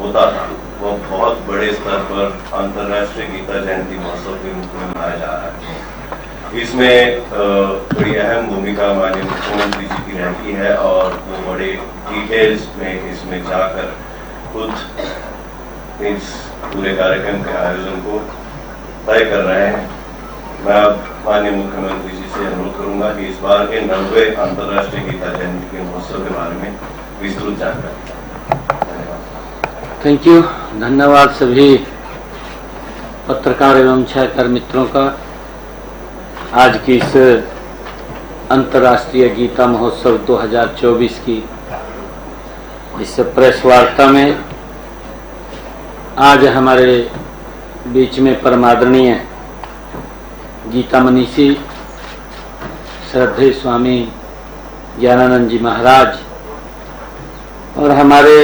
होता था वो बहुत बड़े स्तर पर अंतर्राष्ट्रीय गीता जयंती महोत्सव के रूप में मनाया जा रहा है। इसमें बड़ी अहम भूमिका माननीय मुख्यमंत्री जी की रहती है और वो बड़े डिटेल्स में इसमें जाकर खुद इस पूरे कार्यक्रम के आयोजन को तय कर रहे हैं। मैं अब माननीय मुख्यमंत्री जी से अनुरोध करूंगा कि इस बार के 90वें अंतर्राष्ट्रीय गीता जयंती के महोत्सव के बारे में विस्तृत जानकारी। धन्यवाद। Thank you. धन्यवाद सभी पत्रकार एवं छायाकार मित्रों का। आज की इस अंतर्राष्ट्रीय गीता महोत्सव 2024 की इस प्रेस वार्ता में आज हमारे बीच में परमादरणीय गीता मनीषी श्रद्धेय स्वामी ज्ञानानंद जी महाराज और हमारे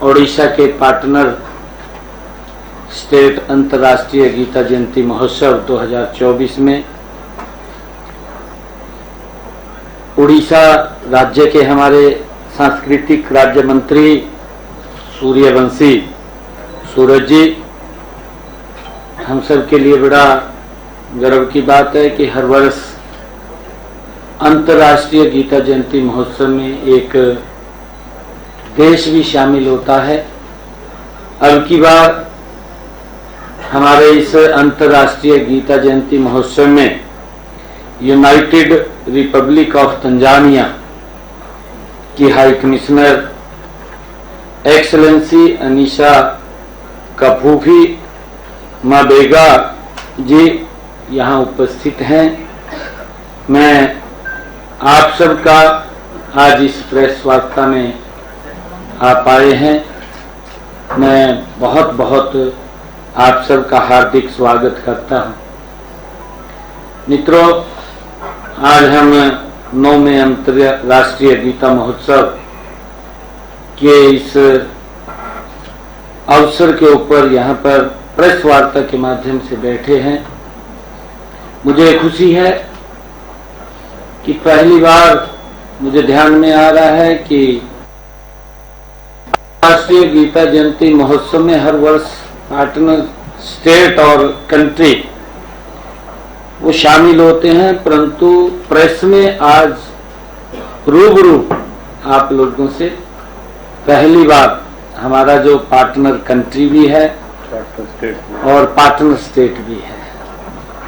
ओडिशा के पार्टनर स्टेट अंतर्राष्ट्रीय गीता जयंती महोत्सव 2024 में उड़ीसा राज्य के हमारे सांस्कृतिक राज्य मंत्री सूर्यवंशी सूरज जी, हम सब के लिए बड़ा गर्व की बात है कि हर वर्ष अंतर्राष्ट्रीय गीता जयंती महोत्सव में एक देश भी शामिल होता है। अब की बार हमारे इस अंतर्राष्ट्रीय गीता जयंती महोत्सव में यूनाइटेड रिपब्लिक ऑफ तंजानिया की हाई कमिश्नर एक्सलेंसी अनीशा कपूफी माबेगा जी यहाँ उपस्थित हैं। मैं आप सबका आज इस प्रेस वार्ता में आप आए हैं, मैं बहुत बहुत आप सबका हार्दिक स्वागत करता हूँ। मित्रों, आज हम 9वें अंतर्राष्ट्रीय गीता महोत्सव के इस अवसर के ऊपर यहाँ पर प्रेस वार्ता के माध्यम से बैठे हैं। मुझे खुशी है कि पहली बार मुझे ध्यान में आ रहा है कि राष्ट्रीय गीता जयंती महोत्सव में हर वर्ष पार्टनर स्टेट और कंट्री वो शामिल होते हैं, परंतु प्रेस में आज रूबरू आप लोगों से पहली बार हमारा जो पार्टनर कंट्री भी है और पार्टनर स्टेट भी है,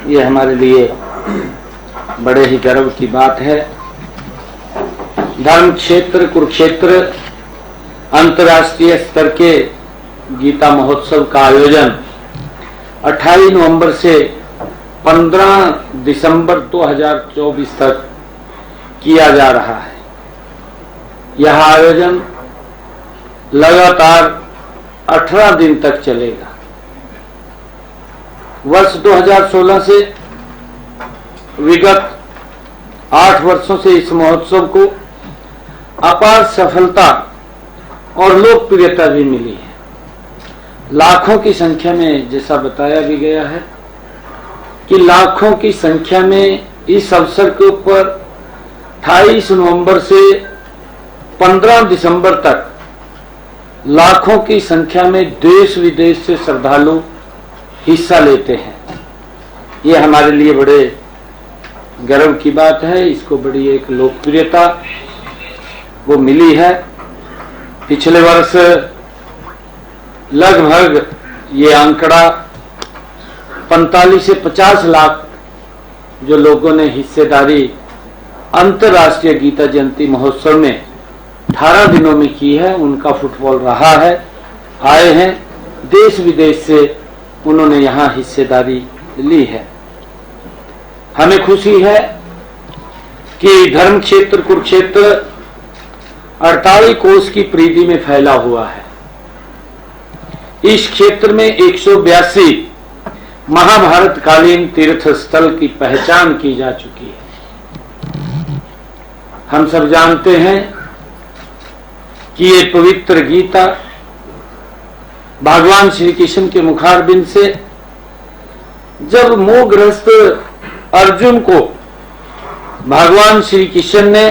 ये हमारे लिए बड़े ही गर्व की बात है। धर्म क्षेत्र कुरुक्षेत्र अंतर्राष्ट्रीय स्तर के गीता महोत्सव का आयोजन 28 नवंबर से 15 दिसंबर 2024 तक किया जा रहा है। यह आयोजन लगातार 18 दिन तक चलेगा। वर्ष 2016 से विगत 8 वर्षों से इस महोत्सव को अपार सफलता और लोकप्रियता भी मिली है। लाखों की संख्या में, जैसा बताया भी गया है कि लाखों की संख्या में इस अवसर के ऊपर 28 नवंबर से 15 दिसंबर तक लाखों की संख्या में देश विदेश से श्रद्धालु हिस्सा लेते हैं। ये हमारे लिए बड़े गर्व की बात है। इसको बड़ी एक लोकप्रियता वो मिली है। पिछले वर्ष लगभग ये आंकड़ा 45 से 50 लाख जो लोगों ने हिस्सेदारी अंतर्राष्ट्रीय गीता जयंती महोत्सव में 18 दिनों में की है, उनका फुटफॉल रहा है। आए हैं देश विदेश से, उन्होंने यहाँ हिस्सेदारी ली है। हमें खुशी है कि धर्म क्षेत्र कुरुक्षेत्र 48 कोस की परिधि में फैला हुआ है। इस क्षेत्र में 182 महाभारत कालीन तीर्थ स्थल की पहचान की जा चुकी है। हम सब जानते हैं कि ये पवित्र गीता भगवान श्री कृष्ण के मुखारबिंद से जब मोहग्रस्त अर्जुन को भगवान श्री कृष्ण ने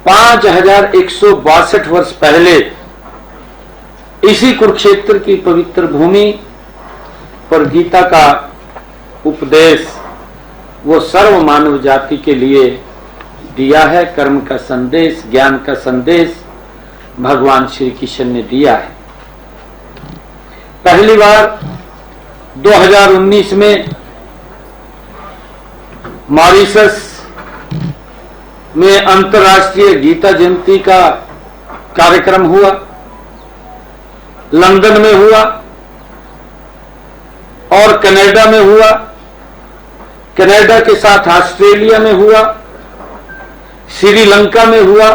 5162 वर्ष पहले इसी कुरुक्षेत्र की पवित्र भूमि पर गीता का उपदेश वो सर्व मानव जाति के लिए दिया है। कर्म का संदेश, ज्ञान का संदेश भगवान श्री कृष्ण ने दिया है। पहली बार 2019 में मॉरिशस में अंतर्राष्ट्रीय गीता जयंती का कार्यक्रम हुआ, लंदन में हुआ और कनाडा में हुआ, कनाडा के साथ ऑस्ट्रेलिया में हुआ, श्रीलंका में हुआ,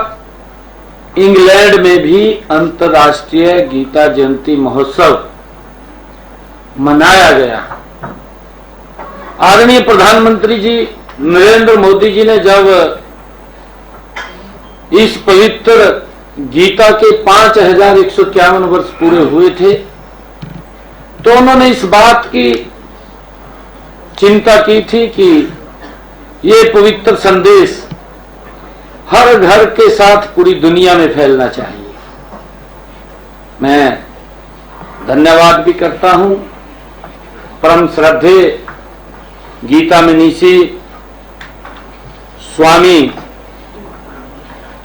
इंग्लैंड में भी अंतर्राष्ट्रीय गीता जयंती महोत्सव मनाया गया। आदरणीय प्रधानमंत्री जी नरेंद्र मोदी जी ने जब इस पवित्र गीता के 5151 वर्ष पूरे हुए थे तो उन्होंने इस बात की चिंता की थी कि ये पवित्र संदेश हर घर के साथ पूरी दुनिया में फैलना चाहिए। मैं धन्यवाद भी करता हूं परम श्रद्धेय गीता मनीषी स्वामी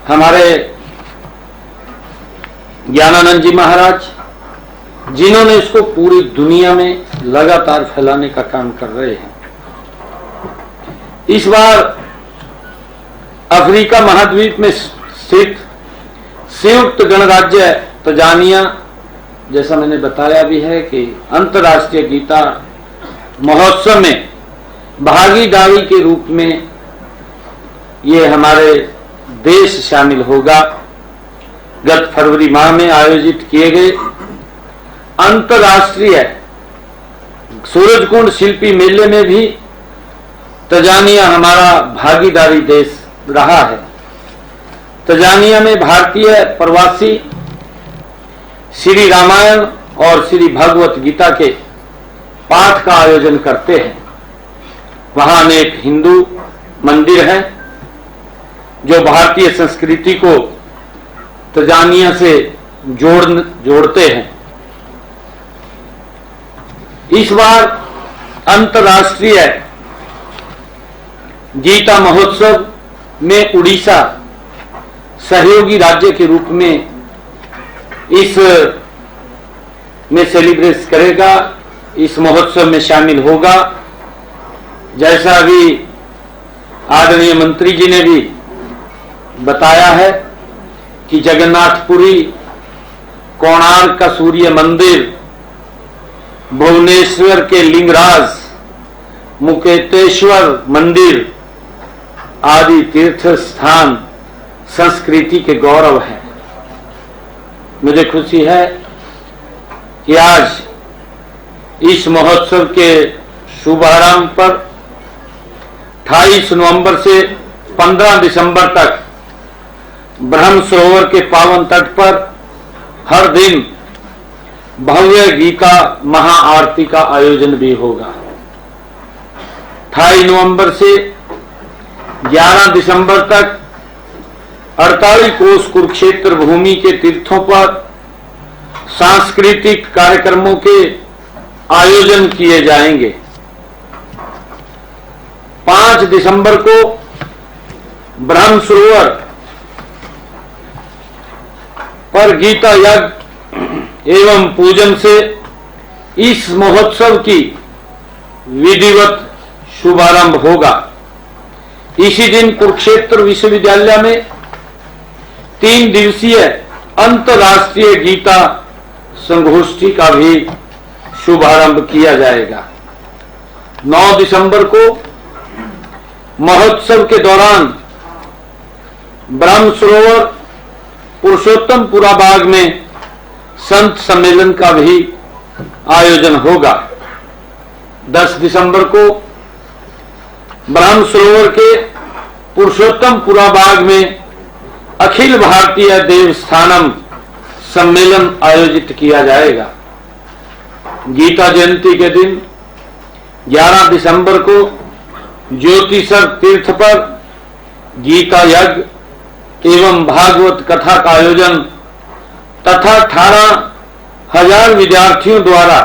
हमारे ज्ञानानंद जी महाराज, जिन्होंने इसको पूरी दुनिया में लगातार फैलाने का काम कर रहे हैं। इस बार अफ्रीका महाद्वीप में स्थित संयुक्त गणराज्य तंजानिया, जैसा मैंने बताया भी है कि अंतर्राष्ट्रीय गीता महोत्सव में भागीदारी के रूप में ये हमारे देश शामिल होगा। गत फरवरी माह में आयोजित किए गए अंतर्राष्ट्रीय सूरजकुंड शिल्पी मेले में भी तंजानिया हमारा भागीदारी देश रहा है। तंजानिया में भारतीय प्रवासी श्री रामायण और श्री भगवत गीता के पाठ का आयोजन करते हैं। वहां अनेक हिंदू मंदिर हैं जो भारतीय संस्कृति को तंजानिया से जोड़ते हैं। इस बार अंतर्राष्ट्रीय गीता महोत्सव में उड़ीसा सहयोगी राज्य के रूप में इस में सेलिब्रेट करेगा, इस महोत्सव में शामिल होगा। जैसा अभी आदरणीय मंत्री जी ने भी बताया है कि जगन्नाथपुरी, कोणार्क का सूर्य मंदिर, भुवनेश्वर के लिंगराज, मुकेतेश्वर मंदिर आदि तीर्थ स्थान संस्कृति के गौरव है। मुझे खुशी है कि आज इस महोत्सव के शुभारंभ पर 28 नवंबर से 15 दिसंबर तक ब्रह्म सरोवर के पावन तट पर हर दिन भव्य गीता महाआरती का आयोजन भी होगा। 28 नवंबर से 11 दिसंबर तक 48 कोस कुरुक्षेत्र भूमि के तीर्थों पर सांस्कृतिक कार्यक्रमों के आयोजन किए जाएंगे। 5 दिसंबर को ब्रह्म सरोवर पर गीता यज्ञ एवं पूजन से इस महोत्सव की विधिवत शुभारंभ होगा। इसी दिन कुरुक्षेत्र विश्वविद्यालय में 3 दिवसीय अंतर्राष्ट्रीय गीता संगोष्ठी का भी शुभारंभ किया जाएगा। 9 दिसंबर को महोत्सव के दौरान ब्रह्म सरोवर पुरुषोत्तमपुरा बाग में संत सम्मेलन का भी आयोजन होगा। 10 दिसंबर को ब्रह्म सरोवर के पुरुषोत्तमपुरा बाग में अखिल भारतीय देवस्थानम सम्मेलन आयोजित किया जाएगा। गीता जयंती के दिन 11 दिसंबर को ज्योतिषर तीर्थ पर गीता यज्ञ एवं भागवत कथा का आयोजन तथा 18 1000 विद्यार्थियों द्वारा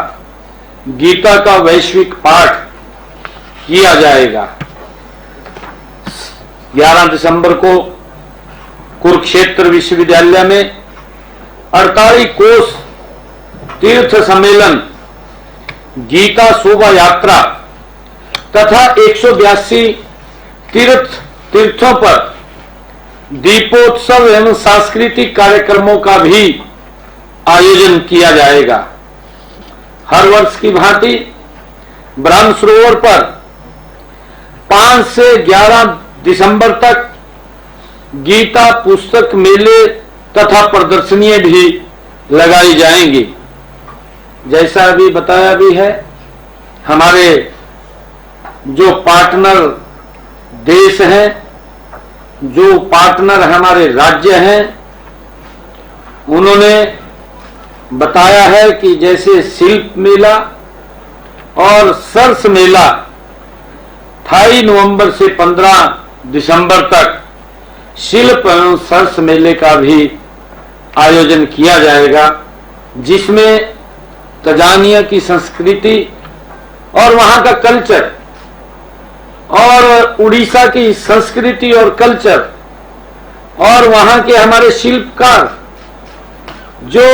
गीता का वैश्विक पाठ किया जाएगा। 11 दिसंबर को कुरुक्षेत्र विश्वविद्यालय में 48 कोस तीर्थ सम्मेलन, गीता शोभा यात्रा तथा 182 तीर्थों पर दीपोत्सव एवं सांस्कृतिक कार्यक्रमों का भी आयोजन किया जाएगा। हर वर्ष की भांति ब्रह्म सरोवर पर 5 से 11 दिसंबर तक गीता पुस्तक मेले तथा प्रदर्शनियां भी लगाई जाएंगी। जैसा अभी बताया भी है, हमारे जो पार्टनर देश हैं, जो पार्टनर हमारे राज्य हैं, उन्होंने बताया है कि जैसे शिल्प मेला और सरस मेला 28 नवंबर से 15 दिसंबर तक शिल्प एवं सरस मेले का भी आयोजन किया जाएगा, जिसमें तंजानिया की संस्कृति और वहां का कल्चर और उड़ीसा की संस्कृति और कल्चर और वहां के हमारे शिल्पकार जो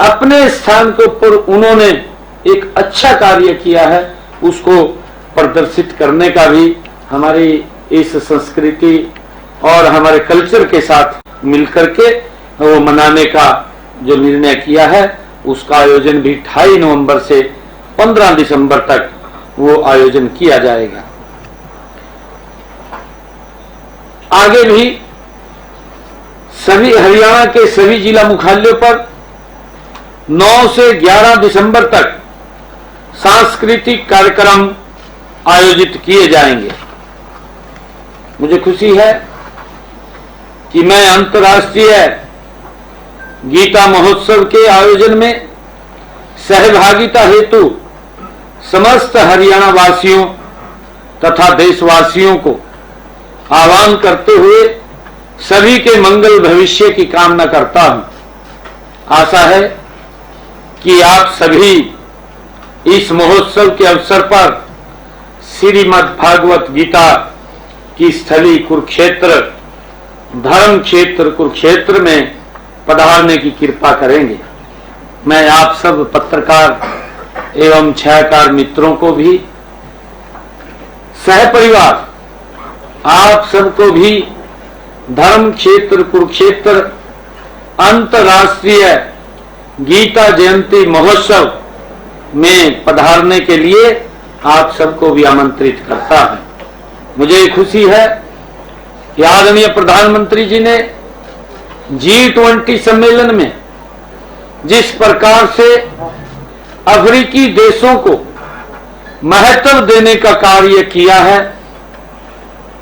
अपने स्थान के ऊपर उन्होंने एक अच्छा कार्य किया है, उसको प्रदर्शित करने का भी हमारी इस संस्कृति और हमारे कल्चर के साथ मिलकर के वो मनाने का जो निर्णय किया है, उसका आयोजन भी 28 नवंबर से 15 दिसंबर तक वो आयोजन किया जाएगा। आगे भी सभी हरियाणा के सभी जिला मुख्यालयों पर 9 से 11 दिसंबर तक सांस्कृतिक कार्यक्रम आयोजित किए जाएंगे। मुझे खुशी है कि मैं अंतर्राष्ट्रीय गीता महोत्सव के आयोजन में सहभागिता हेतु समस्त हरियाणा वासियों तथा देशवासियों को आह्वान करते हुए सभी के मंगल भविष्य की कामना करता हूं। आशा है कि आप सभी इस महोत्सव के अवसर पर श्रीमद् भागवत गीता की स्थली कुरुक्षेत्र, धर्म क्षेत्र कुरुक्षेत्र में पधारने की कृपा करेंगे। मैं आप सब पत्रकार एवं छायाकार मित्रों को भी, सहपरिवार आप सबको भी धर्म क्षेत्र कुरुक्षेत्र अंतर्राष्ट्रीय गीता जयंती महोत्सव में पधारने के लिए आप सबको भी आमंत्रित करता हूं। मुझे खुशी है कि आदरणीय प्रधानमंत्री जी ने G20 सम्मेलन में जिस प्रकार से अफ्रीकी देशों को महत्व देने का कार्य किया है,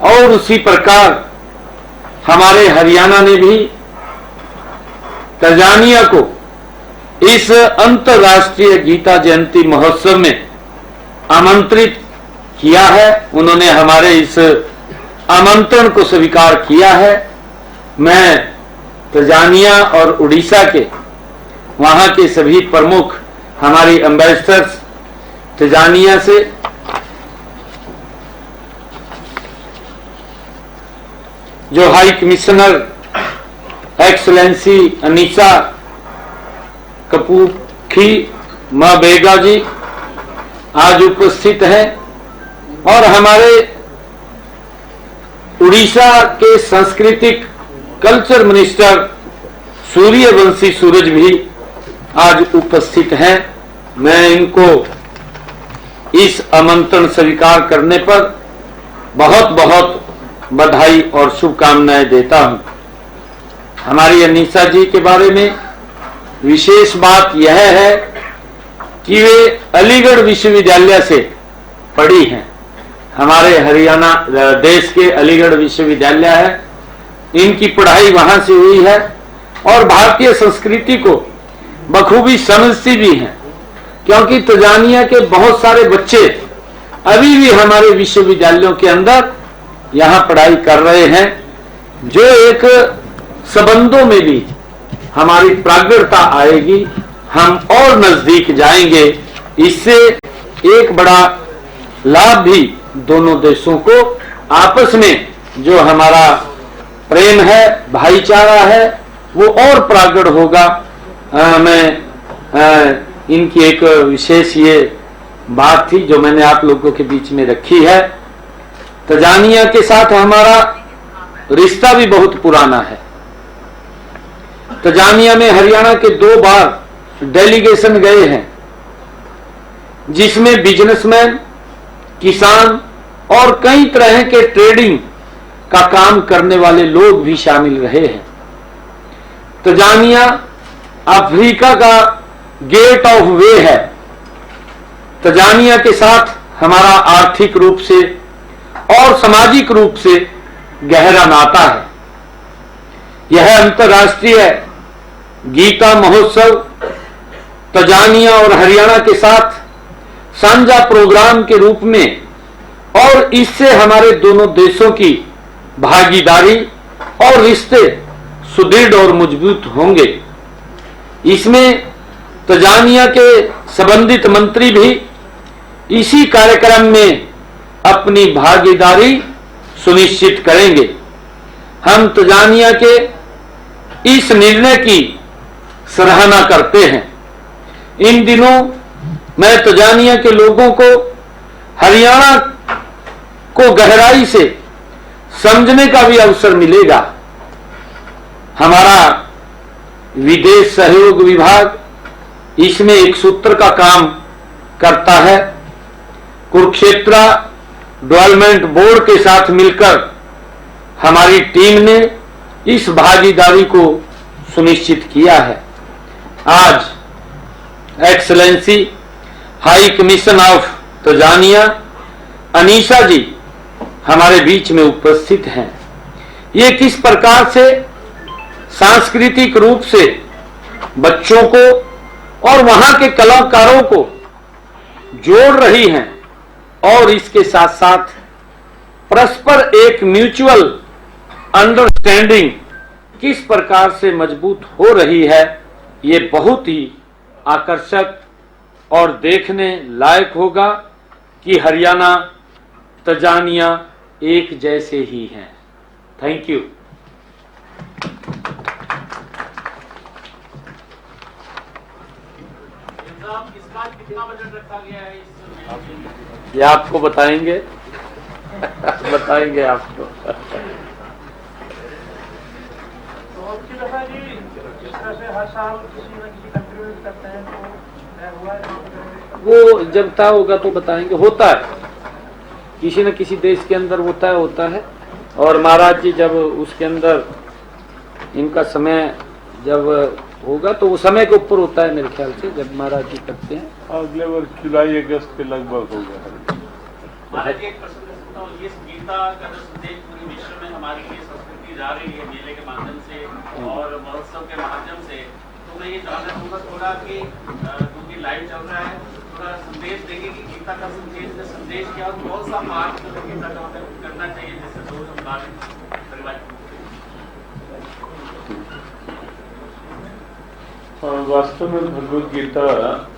और उसी प्रकार हमारे हरियाणा ने भी तंजानिया को इस अंतर्राष्ट्रीय गीता जयंती महोत्सव में आमंत्रित किया है। उन्होंने हमारे इस आमंत्रण को स्वीकार किया है। मैं तंजानिया और उड़ीसा के वहां के सभी प्रमुख हमारी एम्बेसडर्स तंजानिया से जो हाई कमिश्नर एक्सलेंसी अनीसा कपूखी बेगा जी आज उपस्थित हैं, और हमारे उड़ीसा के सांस्कृतिक कल्चर मिनिस्टर सूर्यवंशी सूरज भी आज उपस्थित हैं। मैं इनको इस आमंत्रण स्वीकार करने पर बहुत बहुत बधाई और शुभकामनाएं देता हूं। हमारी अनीसा जी के बारे में विशेष बात यह है कि वे अलीगढ़ विश्वविद्यालय से पढ़ी हैं। हमारे हरियाणा देश के अलीगढ़ विश्वविद्यालय है, इनकी पढ़ाई वहां से हुई है और भारतीय संस्कृति को बखूबी समझती भी हैं, क्योंकि तंजानिया के बहुत सारे बच्चे अभी भी हमारे विश्वविद्यालयों के अंदर यहाँ पढ़ाई कर रहे हैं, जो एक संबंधों में भी हमारी प्रगाढ़ता आएगी, हम और नजदीक जाएंगे। इससे एक बड़ा लाभ भी दोनों देशों को आपस में जो हमारा प्रेम है, भाईचारा है, वो और प्रगाढ़ होगा। मैं इनकी एक विशेष ये बात थी जो मैंने आप लोगों के बीच में रखी है। तंजानिया के साथ हमारा रिश्ता भी बहुत पुराना है। तंजानिया में हरियाणा के 2 बार डेलीगेशन गए हैं, जिसमें बिजनेसमैन, किसान और कई तरह के ट्रेडिंग का काम करने वाले लोग भी शामिल रहे हैं। तंजानिया अफ्रीका का गेट ऑफ वे है। तंजानिया के साथ हमारा आर्थिक रूप से और सामाजिक रूप से गहरा नाता है। यह अंतर्राष्ट्रीय गीता महोत्सव तंजानिया और हरियाणा के साथ साझा प्रोग्राम के रूप में, और इससे हमारे दोनों देशों की भागीदारी और रिश्ते सुदृढ़ और मजबूत होंगे। इसमें तंजानिया के संबंधित मंत्री भी इसी कार्यक्रम में अपनी भागीदारी सुनिश्चित करेंगे। हम तंजानिया के इस निर्णय की सराहना करते हैं। इन दिनों मैं तंजानिया के लोगों को हरियाणा को गहराई से समझने का भी अवसर मिलेगा। हमारा विदेश सहयोग विभाग इसमें एक सूत्र का काम करता है। कुरुक्षेत्र डेवलपमेंट बोर्ड के साथ मिलकर हमारी टीम ने इस भागीदारी को सुनिश्चित किया है। आज excellency high commission of Tanzania Anisha ji हमारे बीच में उपस्थित हैं। ये किस प्रकार से सांस्कृतिक रूप से बच्चों को और वहां के कलाकारों को जोड़ रही हैं, और इसके साथ साथ परस्पर एक म्यूचुअल अंडरस्टैंडिंग किस प्रकार से मजबूत हो रही है, ये बहुत ही आकर्षक और देखने लायक होगा कि हरियाणा तंजानिया एक जैसे ही हैं। Thank you. कितना बजट रखा गया है ये आपको बताएंगे बताएंगे आपको। तो आपकी दफा जी जिस तरह से हर साल किसी न किसी कंट्रीब्यूट करते हैं, तो हुआ है वो जब था होगा तो बताएंगे। होता है, किसी न किसी देश के अंदर होता है। और महाराज जी जब उसके अंदर इनका समय जब होगा तो वो समय के ऊपर होता है मेरे ख्याल से, जब महाराज जी करते हैं। अगले वर्ष जुलाई अगस्त के लगभग होगा। महाराज जी एक प्रश्न कर सकता हूँ, ये गीता का जो संदेश पूरे विश्व में हमारी ये संस्कृति जा रही है मेले के माध्यम से और महोत्सव के माध्यम से, तो मैं ये जानना चाहूँगा थोड़ा कि क्योंकि लाइव चल रहा है, थोड़ा संदेश देंगे कि गीता का संदेश क्या और कौन सा पाठ गीता का हमें करना चाहिए जिससे लोग हमारे परिवार। वास्तव में भगवद गीता